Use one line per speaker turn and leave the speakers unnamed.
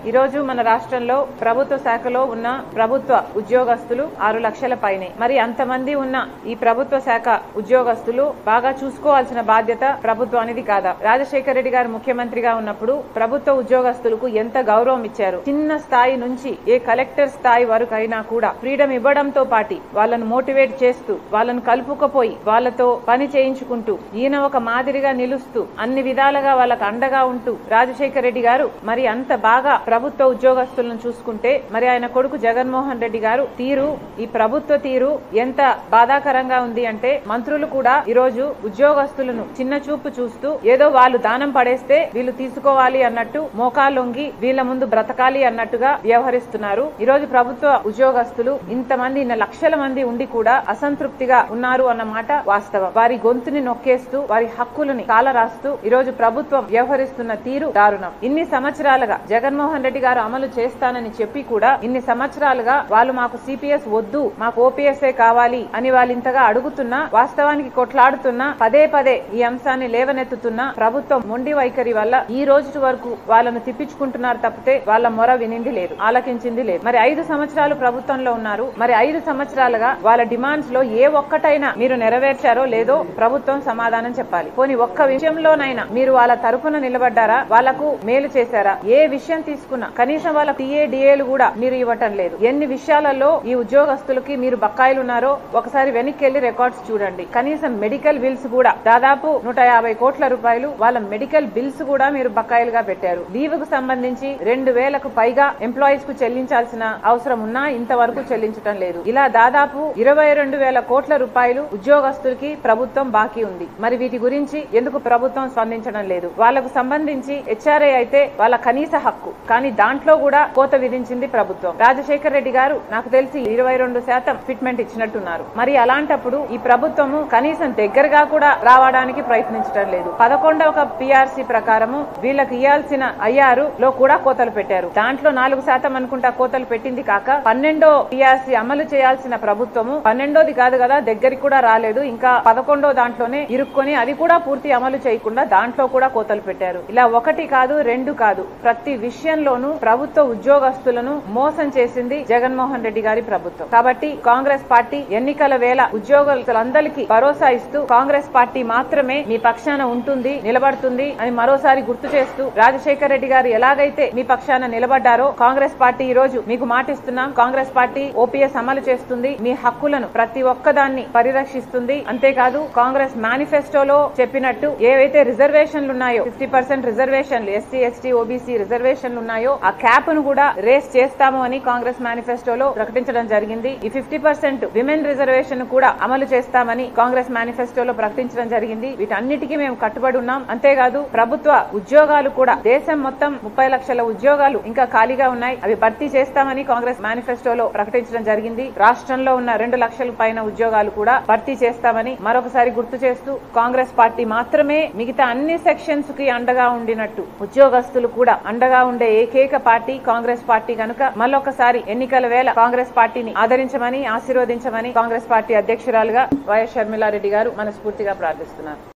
ఈ రోజు మన రాష్ట్రంలో ప్రభుత్వ శాఖలో ఉన్న ప్రభుత్వ ఉద్యోగస్తులు 6 లక్షల పైనే. మరి అంతమంది ఉన్న ఈ ప్రభుత్వ శాఖ ఉద్యోగస్తులు బాగా చూసుకోవాల్సిన బాధ్యత ప్రభుత్వానిది కాదా? రాజశేఖర రెడ్డి గారు ముఖ్యమంత్రిగా ఉన్నప్పుడు ప్రభుత్వ ఉద్యోగస్తులకు ఎంత గౌరవం ఇచ్చారు. చిన్న స్థాయి నుంచి ఏ కలెక్టర్ స్థాయి వరకు అయినా కూడా ఫ్రీడమ్ ఇవ్వడంతో పాటు వాళ్ళను మోటివేట్ చేస్తూ వాళ్ళను కలుపుకపోయి వాళ్ళతో పని చేయించుకుంటూ ఈయన ఒక మాదిరిగా నిలుస్తూ అన్ని విధాలుగా వాళ్ళకు అండగా ఉంటూ రాజశేఖర రెడ్డి గారు మరి అంత బాగా ప్రభుత్వ ఉద్యోగస్తులను చూసుకుంటే మరి ఆయన కొడుకు జగన్మోహన్ రెడ్డి గారు తీరు, ఈ ప్రభుత్వ తీరు ఎంత బాధాకరంగా ఉంది అంటే మంత్రులు కూడా ఈ రోజు ఉద్యోగస్తులను చిన్న చూపు చూస్తూ ఏదో వాళ్ళు దానం పడేస్తే వీళ్ళు తీసుకోవాలి అన్నట్టు మోకాలొంగి వీళ్ళ ముందు బ్రతకాలి అన్నట్టుగా వ్యవహరిస్తున్నారు. ఈ రోజు ప్రభుత్వ ఉద్యోగస్తులు ఇంతమంది లక్షల మంది ఉండి కూడా అసంతృప్తిగా ఉన్నారు అన్నమాట వాస్తవం. వారి గొంతుని నొక్కేస్తూ వారి హక్కులని కాలరాస్తూ ఈ రోజు ప్రభుత్వం వ్యవహరిస్తున్న తీరు దారుణం. ఇన్ని సంవత్సరాలుగా జగన్మోహన్ రెడ్డి గారు అమలు చేస్తానని చెప్పి కూడా ఇన్ని సంవత్సరాలుగా వాళ్ళు మాకు సిపిఎస్ వద్దు, మాకు ఓపీఎస్ఏ కావాలి అని వాళ్ళు ఇంతగా అడుగుతున్నా, వాస్తవానికి కొట్లాడుతున్నా, పదే పదే ఈ అంశాన్ని లేవనెత్తుతున్న ప్రభుత్వం మొండి వైఖరి వల్ల ఈ రోజు వరకు వాళ్ళను తిప్పించుకుంటున్నారు తప్పితే వాళ్ళ మొర వినింది లేదు, ఆలకించింది లేదు. మరి 5 సంవత్సరాలు ప్రభుత్వంలో ఉన్నారు. మరి 5 సంవత్సరాలుగా వాళ్ళ డిమాండ్స్ లో ఏ ఒక్కటైనా మీరు నెరవేర్చారో లేదో ప్రభుత్వం సమాధానం చెప్పాలి. పోనీ ఒక్క విషయంలోనైనా మీరు వాళ్ళ తరఫున నిలబడ్డారా? వాళ్లకు మేలు చేశారా? ఏ విషయం తీసుకున్నా కనీసం వాళ్ళ టీఏ-డిఏలు కూడా మీరు ఇవ్వటం లేదు. ఎన్ని విషయాలలో ఈ ఉద్యోగస్తులకి మీరు బకాయిలు ఉన్నారో ఒకసారి వెనక్కి వెళ్లి రికార్డ్స్ చూడండి. కనీసం మెడికల్ బిల్స్ కూడా దాదాపు 150 కోట్ల రూపాయలు వాళ్ళ మెడికల్ బిల్స్ కూడా మీరు బకాయిలుగా పెట్టారు. లీవ్ కు సంబంధించి 2000కు పైగా ఎంప్లాయీస్ కు చెల్లించాల్సిన అవసరం ఉన్నా ఇంతవరకు చెల్లించడం లేదు. ఇలా దాదాపు 22,000 కోట్ల రూపాయలు ఉద్యోగస్తులకి ప్రభుత్వం బాకీ ఉంది. మరి వీటి గురించి ఎందుకు ప్రభుత్వం స్పందించడం లేదు? వాళ్లకు సంబంధించి హెచ్ఆర్ఏ అయితే వాళ్ళ కనీస హక్కు, కానీ దాంట్లో కూడా కోత విధించింది ప్రభుత్వం. రాజశేఖర రెడ్డి గారు నాకు తెలిసి 22% ఫిట్మెంట్ ఇచ్చినట్టున్నారు. మరి అలాంటప్పుడు ఈ ప్రభుత్వము కనీసం దగ్గరగా కూడా రావడానికి ప్రయత్నించడం లేదు. 11వ పిఆర్సీ ప్రకారము వీళ్ళకి ఇవ్వాల్సిన ఐఆర్లో కూడా కోతలు పెట్టారు. దాంట్లో 4% అనుకుంటా కోతలు పెట్టింది కాక 12వ పిఆర్సీ అమలు చేయాల్సిన ప్రభుత్వము 12ది కాదు కదా, దగ్గరికి కూడా రాలేదు. ఇంకా 11వ దాంట్లోనే ఇరుక్కొని అది కూడా పూర్తి అమలు చేయకుండా దాంట్లో కూడా కోతలు పెట్టారు. ఇలా 1 కాదు 2 కాదు, ప్రతి విషయంలోనూ ప్రభుత్వ ఉద్యోగస్తులను మోసం చేసింది జగన్మోహన్ రెడ్డి గారి ప్రభుత్వం. కాబట్టి కాంగ్రెస్ పార్టీ ఎన్నికల వేళ ఉద్యోగస్తులందరికీ భరోసా ఇస్తూ కాంగ్రెస్ పార్టీ మాత్రమే మీ పక్షాన ఉంటుంది, నిలబడుతుంది అని మరోసారి గుర్తు చేస్తూ రాజశేఖర రెడ్డి గారు ఎలాగైతే మీ పక్షాన నిలబడ్డారో కాంగ్రెస్ పార్టీ ఈ రోజు మీకు మాటిస్తున్నాం, కాంగ్రెస్ పార్టీ ఓపీఎస్ అమలు చేస్తుంది, మీ హక్కులను ప్రతి ఒక్కదాన్ని పరిరక్షిస్తుంది. అంతేకాదు కాంగ్రెస్ మేనిఫెస్టోలో చెప్పినట్టు ఏవైతే రిజర్వేషన్లు ఉన్నాయో 50% రిజర్వేషన్లు, ఎస్సీ ఎస్టీ ఓబీసీ రిజర్వేషన్లు ఉన్నాయో ఆ క్యాప్ ను కూడా రేస్ చేస్తాము అని కాంగ్రెస్ మేనిఫెస్టోలో ప్రకటించడం జరిగింది. ఈ 50% విమెన్ రిజర్వేషన్ కూడా అమలు చేస్తామని కాంగ్రెస్ మేనిఫెస్టోలో ప్రకటించడం జరిగింది. వీటన్నిటికీ మేము కట్టుబడి ఉన్నాం. అంతేకాదు ప్రభుత్వ ఉద్యోగాలు కూడా దేశం మొత్తం 30 లక్షల ఉద్యోగాలు ఇంకా ఖాళీగా ఉన్నాయి, అవి భర్తీ చేస్తామని కాంగ్రెస్ మేనిఫెస్టోలో ప్రకటించడం జరిగింది. రాష్ట్రంలో ఉన్న 2 లక్షల పైన ఉద్యోగాలు కూడా భర్తీ చేస్తామని మరొకసారి గుర్తు చేస్తూ కాంగ్రెస్ పార్టీ మాత్రమే మిగతా అన్ని సెక్షన్స్ కి అండగా ఉండినట్టు ఉద్యోగస్తులు కూడా అండగా ఉండే ఏకైక పార్టీ కాంగ్రెస్ పార్టీ కనుక మళ్ళొకసారి ఎన్నికల వేళ కాంగ్రెస్ పార్టీని ఆదరించమని, ఆశీర్వదించమని కాంగ్రెస్ పార్టీ అధ్యక్షురాలుగా వైఎస్ షర్మిలారెడ్డి గారు మనస్ఫూర్తిగా ప్రార్థిస్తున్నారు.